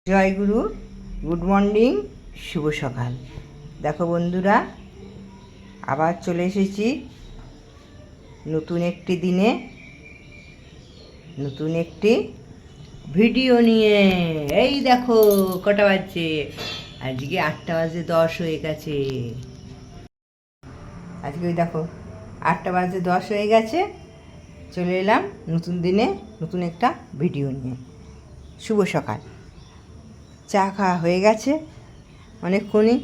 জয় গুরু, good morning, শুভ সকাল। দেখো বন্ধুরা, আবার চলে এসেছি নতুন একটি দিনে নতুন একটি ভিডিও নিয়ে। এই দেখো কটা বাজছে, আজকে 8:10 হয়ে গেছে। আজকে ওই দেখো 8:10 হয়ে গেছে। চলে এলাম নতুন দিনে নতুন একটা ভিডিও নিয়ে। শুভ সকাল। চা খাওয়া হয়ে গেছে অনেকক্ষণই,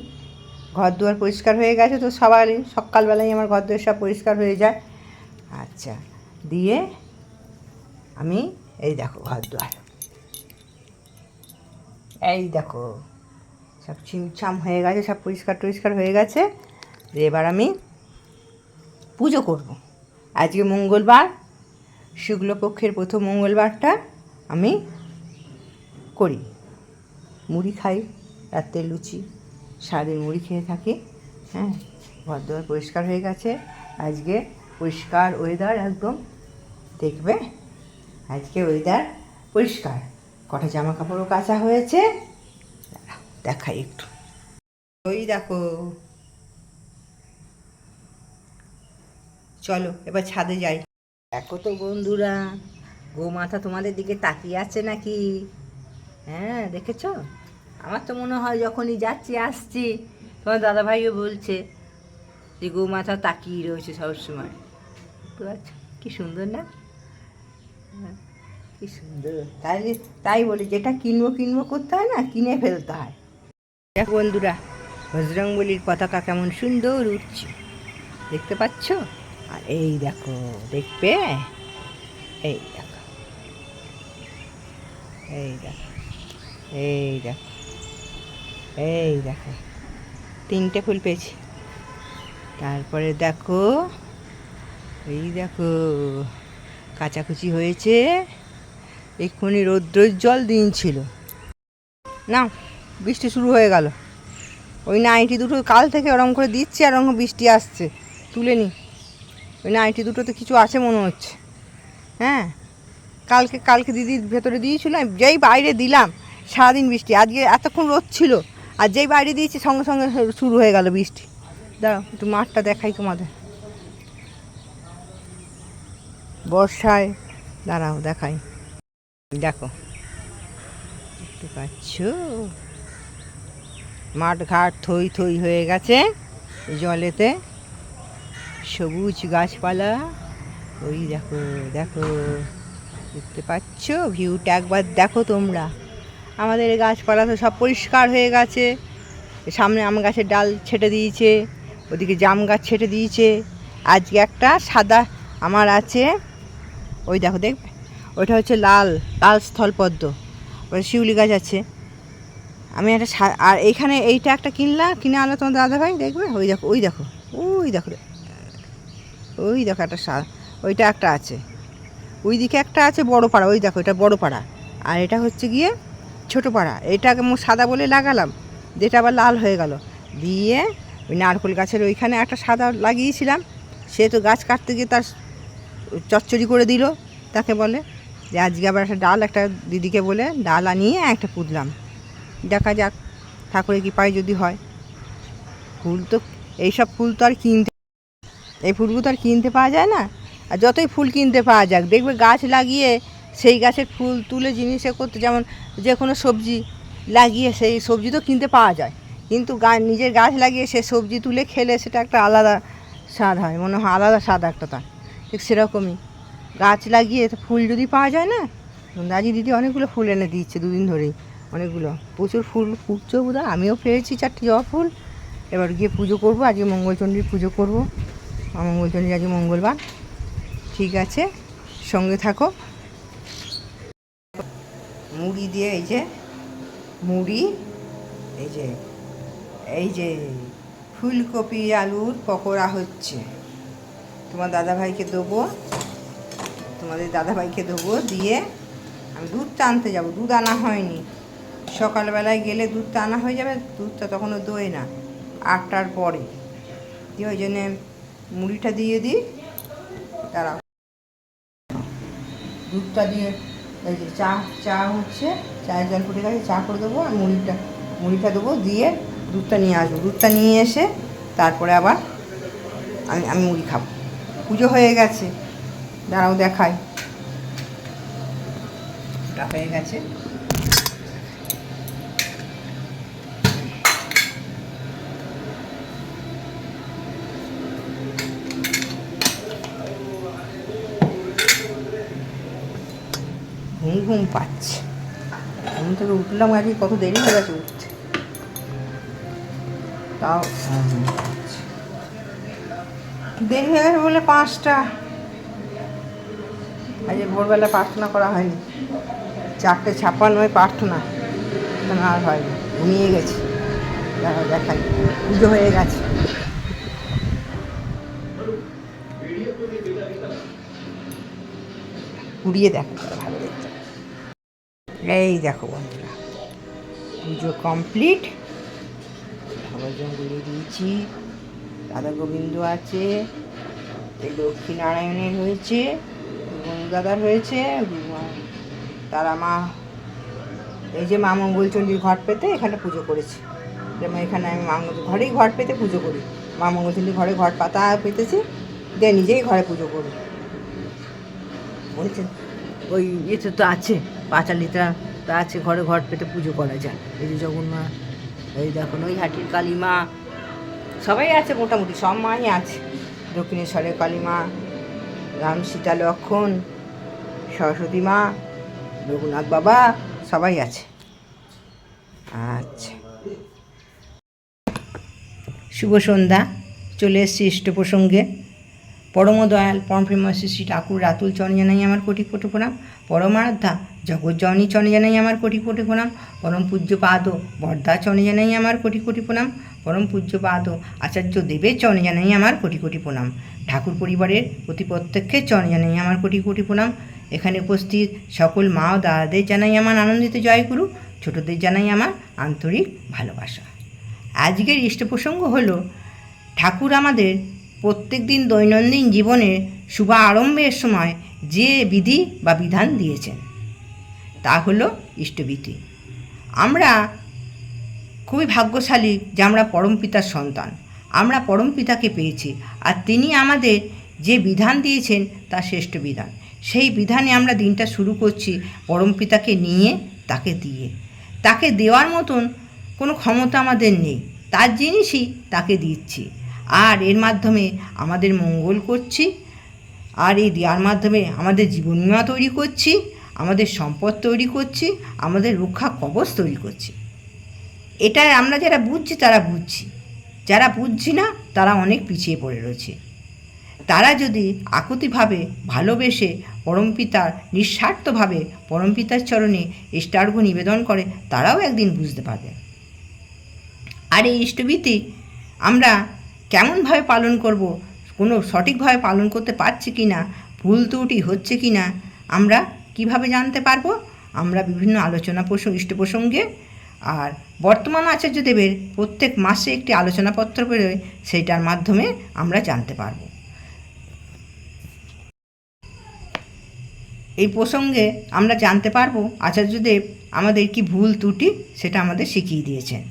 ঘর দুয়ার পরিষ্কার হয়ে গেছে। তো সকালবেলায় আমার ঘর দুয়ার সব পরিষ্কার হয়ে যায়। আচ্ছা, দিয়ে আমি এই দেখো ঘর দুয়ার, এই দেখো সব ছিমছাম হয়ে গেছে, সব পরিষ্কার হয়ে গেছে। এবার আমি পুজো করব। আজকে মঙ্গলবার, শুক্লপক্ষের প্রথম মঙ্গলবারটা আমি করি। মুড়ি খাই, রাত্রে লুচি, সারাদিন মুড়ি খেয়ে থাকি। হ্যাঁ, ঘর দুয়ার পরিষ্কার হয়ে গেছে। আজকে পরিষ্কার ওয়েদার একদম, দেখবে আজকে ওয়েদার পরিষ্কার। কটা জামা কাপড়ও কাচা হয়েছে, দেখাই একটু। ওই দেখো, চলো এবার ছাদে যাই। দেখো তো বন্ধুরা, গোমাতা তোমাদের দিকে তাকিয়ে আছে নাকি? হ্যাঁ, দেখেছো? আমার তো মনে হয় যখনই যাচ্ছি আসছি, তোমার দাদাভাইও বলছে যে গোমাতা তাকিয়ে রয়েছে সবসময়। তো আচ্ছা, কী সুন্দর না? হ্যাঁ, কী সুন্দর। তাই বলি, যেটা কিনবো করতে হয় না, কিনে ফেলতে হয়। দেখ বন্ধুরা, বজরংবলীর পতাকা কেমন সুন্দর উঠছে, দেখতে পাচ্ছ? আর এই দেখো, দেখবে? এই দেখো, এই দেখো, এই দেখো, এই দেখো, 3টে ফুল পেয়েছি। তারপরে দেখো, এই দেখো কাচাকুচি হয়েছে। এক্ষুনি রৌদ্রোজ্জ্বল দিন ছিল না, বৃষ্টি শুরু হয়ে গেল। ওই নাইটি দুটো কাল থেকে ওরম করে দিচ্ছে, আর ওরকম বৃষ্টি আসছে। তুলে নি, ওই নাইটি দুটোতে কিছু আছে মনে হচ্ছে। হ্যাঁ, কালকে দিদির ভেতরে দিয়েছিলাম, যেই বাইরে দিলাম সারাদিন বৃষ্টি। আজকে এতক্ষণ রোদ ছিল, আর যেই বাইরে দিয়েছি সঙ্গে সঙ্গে শুরু হয়ে গেল বৃষ্টি। দাঁড়াও একটু মাঠটা দেখাই তোমাদের, বর্ষায়। দাঁড়াও দেখাই, দেখো দেখতে পাচ্ছ? মাঠ ঘাট থই থই হয়ে গেছে জলেতে, সবুজ গাছপালা। ওই দেখো, দেখো দেখতে পাচ্ছ? ভিউটা একবার দেখো তোমরা। আমাদের এই গাছপালা তো সব পরিষ্কার হয়ে গেছে। সামনে আম গাছের ডাল ছেটে দিয়েছে, ওদিকে জাম গাছ ছেটে দিয়েছে। আজকে একটা সাদা আমার আছে, ওই দেখো, দেখবে? ওইটা হচ্ছে লাল লাল স্থলপদ্ম। ওই শিউলি গাছ আছে। আমি একটা আর এইখানে এইটা একটা কিনে আনলো তোমার দাদাভাই, দেখবে? ওই দেখো, ওই দেখো, ওই দেখো, ওই দেখো একটা ওইটা একটা আছে। ওই দিকে একটা আছে বড় পাড়া, ওই দেখো, এটা বড় পাড়া। আর এটা হচ্ছে গিয়ে ছোটো পাড়া। এটাকে সাদা বলে লাগালাম, যেটা আবার লাল হয়ে গেল। দিয়ে ওই নারকেল গাছের ওইখানে একটা সাদা লাগিয়েছিলাম। সে তো গাছ কাটতে গিয়ে তার চচ্চড়ি করে দিল, তাকে বলে যে আজকে আবার একটা ডাল, একটা দিদিকে বলে ডাল আনিয়ে একটা পুঁতলাম। দেখা যাক ঠাকুরের কৃপায় যদি হয়। ফুল তো, এইসব ফুল তো আর এই ফুলগুলো তো আর কিনতে পাওয়া যায় না। আর যতই ফুল কিনতে পাওয়া যাক, দেখবে গাছ লাগিয়ে সেই গাছের ফুল তুলে জিনিসে করতে, যেমন যে কোনো সবজি লাগিয়ে সেই সবজি তো কিনতে পাওয়া যায়, কিন্তু নিজের গাছ লাগিয়ে সে সবজি তুলে খেলে সেটা একটা আলাদা স্বাদ হয়, মনে হয় আলাদা স্বাদ একটা তার। ঠিক সেরকমই গাছ লাগিয়ে ফুল যদি পাওয়া যায় না। দাদি দিদি অনেকগুলো ফুল এনে দিচ্ছে দুদিন ধরেই, অনেকগুলো, প্রচুর ফুল ফুটছে বোধহয়। আমিও পেয়েছি 4টে জবা ফুল। এবার গিয়ে পুজো করবো, আজকে মঙ্গলচণ্ডীর পুজো করবো। মঙ্গলচণ্ডী আজকে মঙ্গলবার। ঠিক আছে, সঙ্গে থাকো। মুড়ি দিয়ে, এই যে মুড়ি, এই যে ফুলকপি আলুর পকোড়া হচ্ছে। তোমাদের দাদাভাইকে দেবো। দিয়ে আমি দুধটা আনতে যাবো, দুধ আনা হয়নি। সকালবেলায় গেলে দুধটা আনা হয়ে যাবে, দুধটা তখনও দোয় না, 8টার পরে। দিয়ে ওই জন্যে মুড়িটা দিয়ে দিই। তারা দুধটা দিয়ে, এই যে চা হচ্ছে, চায়ের জল ফুটে গেছে, চা করে দেবো আর মুড়িটা দেবো, দিয়ে দুধটা নিয়ে আসবো। দুধটা নিয়ে এসে তারপরে আবার আমি মুড়ি খাবো। পুজো হয়ে গেছে, দাঁড়াও দেখাই। ওটা হয়ে গেছে। ঘুম পাচ্ছে, ঘুম থেকে উঠলাম আজকে, কত দেরি হয়ে গেছে উঠতে, তাও দেরি হয়ে গেছে বলে 5টা। আজ ভোরবেলা প্রার্থনা করা হয়নি, 4:56 প্রার্থনা, আর হয়নি, ঘুমিয়ে গেছি। দেখাই, পুজো হয়ে গেছে। ঘুরিয়ে দেখো, ভালো দেখতে। এই দেখো বন্ধুরা, পুজো কমপ্লিট। ভজন গুলিয়ে দিয়েছি, রাধা গোবিন্দ আছে, এই লক্ষ্মীনারায়ণের হয়েছে, গণদাদার হয়েছে, তারা মা, এই যে মা মঙ্গলচণ্ডীর ঘট পেতে এখানে পুজো করেছি। যেমন এখানে আমি ঘরেই ঘট পেতে পুজো করি, মা মঙ্গলচণ্ডীর ঘরে ঘট পাতা পেতেছি, দিয়ে নিজেই ঘরে পুজো করি। বলছেন ওই ইয়েতে তো আছে, পাঁচালিটা তা আছে, ঘরে ঘট পেতে পুজো করা যায়। এই যে জগন্নাথ, এই দেখুন ওই হাটির কালী মা, সবাই আছে, মোটামুটি সব মাই আছে। দক্ষিণেশ্বরের কালী মা, রাম সীতা লক্ষ্মণ, সরস্বতী মা, রঘুনাথ বাবা, সবাই আছে। আচ্ছা, শুভ সন্ধ্যা, চলে এসছি ইষ্ট প্রসঙ্গে। পরম দয়াল পরম প্রেমময় শ্রী ঠাকুর রাতুল চরণ জানাই আমার কোটি কোটি প্রণাম। পরমারাধ্যা জগৎজননী চরণ জানাই আমার কোটি কোটি প্রণাম। পরম পূজ্য পাদ বরদা চরণ জানাই আমার কোটি কোটি প্রণাম। পরম পূজ্য পাদ আচার্য দেবের চরণ জানাই আমার কোটি কোটি প্রণাম। ঠাকুর পরিবারের প্রতি প্রত্যেকের চরণ জানাই আমার কোটি কোটি প্রণাম। এখানে উপস্থিত সকল মা ও দাদাদের জানাই আমার আনন্দিত জয়গুরু, ছোটদের জানাই আমার আন্তরিক ভালোবাসা। আজকের ইষ্ট প্রসঙ্গ হল ঠাকুর আমাদের প্রত্যেক দিন দৈনন্দিন জীবনের শুভ আরম্ভের সময় যে বিধি বা বিধান দিয়েছেন তা হলো ইষ্টবিধি। আমরা খুবই ভাগ্যশালী যে আমরা পরমপিতার সন্তান, আমরা পরমপিতাকে পেয়েছি, আর তিনি আমাদের যে বিধান দিয়েছেন তা শ্রেষ্ঠ বিধান। সেই বিধানে আমরা দিনটা শুরু করছি পরমপিতাকে নিয়ে, তাকে দিয়ে। তাকে দেওয়ার মতন কোনো ক্ষমতা আমাদের নেই, তার জিনিসই তাকে দিচ্ছি, আর এর মাধ্যমে আমাদের মঙ্গল করছি, আর এই দেওয়ার মাধ্যমে আমাদের জীবন বিমা তৈরি করছি, আমাদের সম্পদ তৈরি করছি, আমাদের রক্ষা কবচ তৈরি করছি। এটা আমরা যারা বুঝছি তারা বুঝছি, যারা বুঝছি না তারা অনেক পিছিয়ে পড়ে রয়েছে। তারা যদি আকুতিভাবে ভালোবেসে পরমপিতার নিঃস্বার্থভাবে পরমপিতার চরণে ইষ্টার্ঘ্য নিবেদন করে, তারাও একদিন বুঝতে পারবে। আর এই ইষ্টবিধি আমরা কেমনভাবে পালন করব, কোনো সঠিকভাবে পালন করতে পারছি কি না, ভুল ত্রুটি হচ্ছে কি না, আমরা কিভাবে জানতে পারবো? আমরা বিভিন্ন আলোচনা ইষ্ট প্রসঙ্গে, আর বর্তমান আচার্যদেবের প্রত্যেক মাসে একটি আলোচনাপত্র বেরোয়, সেইটার মাধ্যমে আমরা জানতে পারব। এই প্রসঙ্গে আমরা জানতে পারবো আচার্যদেব আমাদের কি ভুল ত্রুটি সেটা আমাদের শিখিয়ে দিয়েছেন।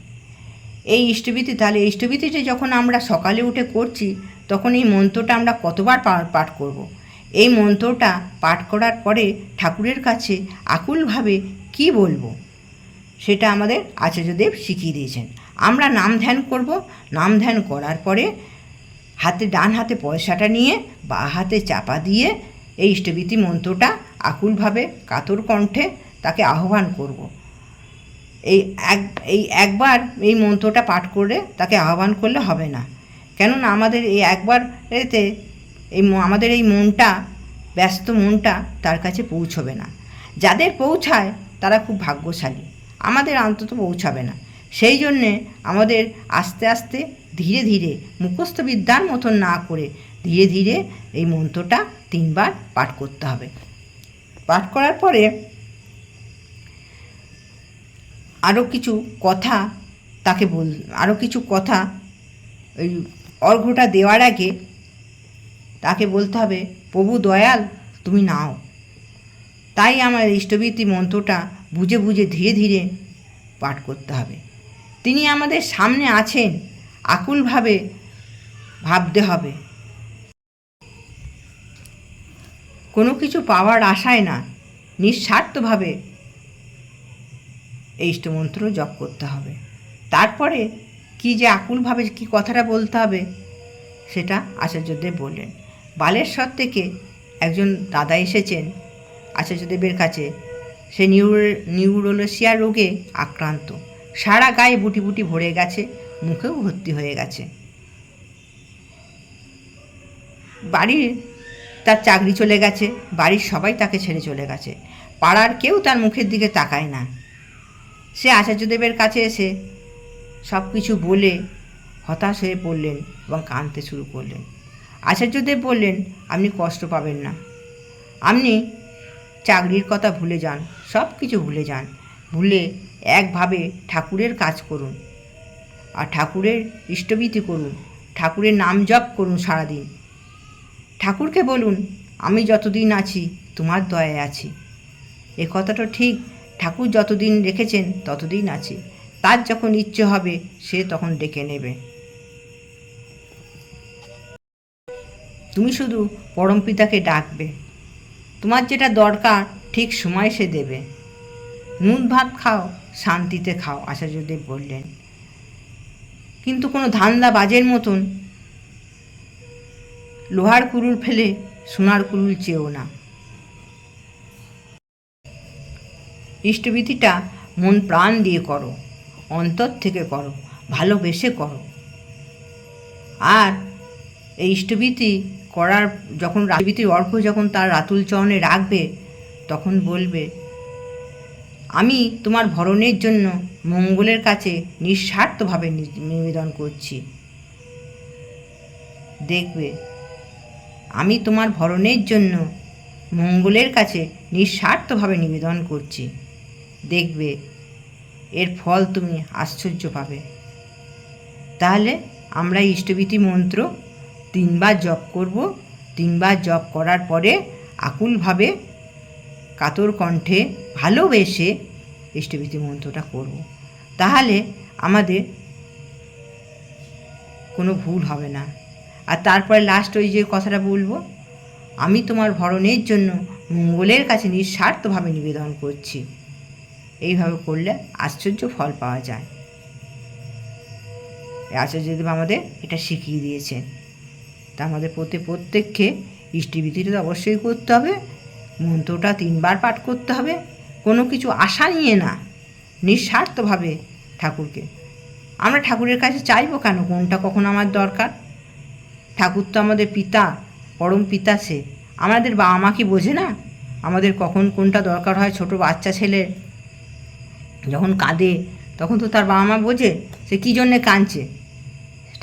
এই ইষ্টবিধি, তাহলে এই ইষ্টবিধিটা যখন আমরা সকালে উঠে করছি, তখন এই মন্ত্রটা আমরা কতবার পাঠ করব। এই মন্ত্রটা পাঠ করার পরে ঠাকুরের কাছে আকুলভাবে কি বলবো সেটা আমাদের আচার্যদেব শিখিয়ে দিয়েছেন। আমরা নাম ধ্যান করব, নাম ধ্যান করার পরে ডান হাতে পয়সাটা নিয়ে বা হাতে চাপা দিয়ে এই ইষ্টবিধি মন্ত্রটা আকুলভাবে কাতর কণ্ঠে তাকে আহ্বান করব। এই একবার এই মন্ত্রটা পাঠ করে তাকে আহ্বান করলে হবে না, কেননা আমাদের এই একবার এতে আমাদের এই মনটা, ব্যস্ত মনটা তার কাছে পৌঁছবে না। যাদের পৌঁছায় তারা খুব ভাগ্যশালী, আমাদের অন্তত পৌঁছাবে না। সেই জন্যে আমাদের আস্তে আস্তে ধীরে ধীরে মুখস্থ বিদ্যার মতন না করে ধীরে ধীরে এই মন্ত্রটা 3 বার পাঠ করতে হবে। পাঠ করার পরে আরও কিছু কথা ওই অর্ঘ্যটা দেওয়ার আগে তাকে বলতে হবে, প্রভু দয়াল তুমি নাও। তাই আমার ইষ্টবিধি মন্ত্রটা বুঝে বুঝে ধীরে ধীরে পাঠ করতে হবে। তিনি আমাদের সামনে আছেন, আকুলভাবে ভাবতে হবে। কোনো কিছু পাওয়ার আশায় না, নিঃস্বার্থভাবে এই ইষ্টমন্ত্র জপ করতে হবে। তারপরে কি যে আকুলভাবে কি কথাটা বলতে হবে সেটা আচার্যদেব বললেন। বালেশ্বর থেকে একজন দাদা এসেছেন আচার্যদেবের কাছে। সে নিউরোলেসিয়া রোগে আক্রান্ত, সারা গায়ে বুটি বুটি ভরে গেছে, মুখেও ভর্তি হয়ে গেছে। বাড়ির তার চাকরি চলে গেছে, বাড়ির সবাই তাকে ছেড়ে চলে গেছে, পাড়ার কেউ তার মুখের দিকে তাকায় না। সে আচার্যদেবের কাছে এসে সব কিছু বলে হতাশ হয়ে পড়লেন এবং কাঁদতে শুরু করলেন। আচার্যদেব বললেন, আপনি কষ্ট পাবেন না, আপনি চাকরির কথা ভুলে যান, সব কিছু ভুলে যান, ভুলে একভাবে ঠাকুরের কাজ করুন আর ঠাকুরের ইষ্টভীতি করুন, ঠাকুরের নাম জপ করুন সারাদিন। ঠাকুরকে বলুন, আমি যতদিন আছি তোমার দয়ায় আছি। এ কথাটা ঠিক, ঠাকুর যতদিন রেখেছেন ততদিন আছি, তার যখন ইচ্ছে হবে সে তখন ডেকে নেবে। তুমি শুধু পরমপিতাকে ডাকবে, তোমার যেটা দরকার ঠিক সময় সে দেবে। নুন ভাত খাও, শান্তিতে খাও, আচার্যদেব বললেন। কিন্তু কোনো ধান্দাবাজের মতন লোহার কুড়ুল ফেলে সোনার কুড়ুল চেয়েও না। ইষ্টভীতিটা মন প্রাণ দিয়ে করো, অন্তর থেকে করো, ভালোবেসে করো। আর এই ইষ্টভীতি করার যখন ইষ্টভীতির অর্ঘ্য যখন তার রাতুল চরণে রাখবে, তখন বলবে, আমি তোমার ভরণের জন্য মঙ্গলের কাছে নিঃস্বার্থভাবে নিবেদন করছি। দেখবে, আমি তোমার ভরণের জন্য মঙ্গলের কাছে নিঃস্বার্থভাবে নিবেদন করছি। দেখবে এর ফল তুমি আশ্চর্য পাবে। তাহলে আমরা ইষ্টভীতি মন্ত্র 3 বার জপ করব। 3 বার জপ করার পরে আকুলভাবে কাতর কণ্ঠে ভালোবেসে ইষ্টভীতি মন্ত্রটা করব। তাহলে আমাদের কোনো ভুল হবে না। আর তারপরে লাস্ট ওই যে কথাটা বলবো, আমি তোমার ভরণের জন্য মঙ্গলের কাছে নিঃস্বার্থভাবে নিবেদন করছি। এইভাবে করলে আশ্চর্য ফল পাওয়া যায়। আচার্যদেব আমাদের এটা শিখিয়ে দিয়েছেন। তা আমাদের প্রত্যেককে ইষ্টভীতিটা তো অবশ্যই করতে হবে, মন্ত্রটা 3 বার পাঠ করতে হবে, কোনো কিছু আশা নিয়ে না, নিঃস্বার্থভাবে ঠাকুরকে। আমরা ঠাকুরের কাছে চাইবো কেন কোনটা কখন আমার দরকার? ঠাকুর তো আমাদের পিতা, পরম পিতা। সে আমাদের বাবা মা কি বোঝে না আমাদের কখন কোনটা দরকার হয়? ছোট বাচ্চা ছেলে যখন কাঁদে তখন তো তার বাবা মা বোঝে সে কী জন্যে কাঁদছে।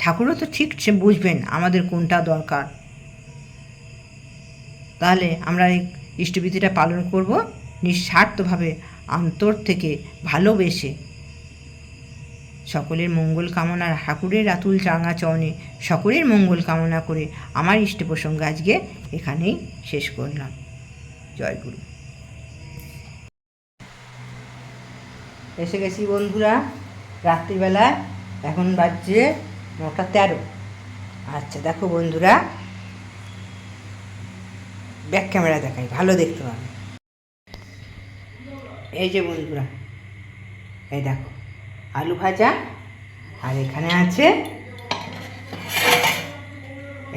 ঠাকুরও তো ঠিক সে বুঝবেন আমাদের কোনটা দরকার। তাহলে আমরা এই ইষ্টভীতিটা পালন করব নিঃস্বার্থভাবে, অন্তর থেকে ভালোবেসে। সকলের মঙ্গল কামনা, ঠাকুরের রাতুল রাঙা চরণে সকলের মঙ্গল কামনা করে আমার ইষ্ট প্রসঙ্গ আজকে এখানেই শেষ করলাম। জয় গুরু। এসে গেছি বন্ধুরা রাত্রিবেলা, এখন বাজছে 9:13। আচ্ছা দেখো বন্ধুরা, ব্যাক ক্যামেরা দেখাই, ভালো দেখতে পাবে। এই যে বন্ধুরা, এই দেখো আলু ভাজা, আর এখানে আছে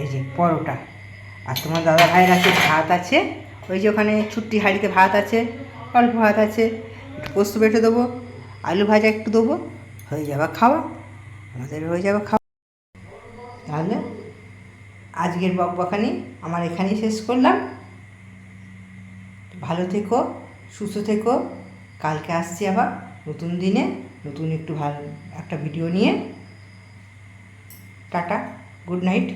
এই যে পরোটা, আর তোমার দাদা ভাইয়ের আছে ভাত আছে, ওই যে ওখানে ছুট্টি হাঁড়িতে ভাত আছে, অল্প ভাত আছে, একটু পোস্ত বেটে দেবো, আলু ভাজা একটু দেবো, হয়ে যাবে খাওয়া, আমাদের হয়ে যাবে খাওয়া। তাহলে আজকের বকবকানি আমার এখানেই শেষ করলাম। ভালো থেকো, সুস্থ থেকো। কালকে আসছি আবার নতুন দিনে, নতুন একটু ভালো একটা ভিডিও নিয়ে। Tata, good night.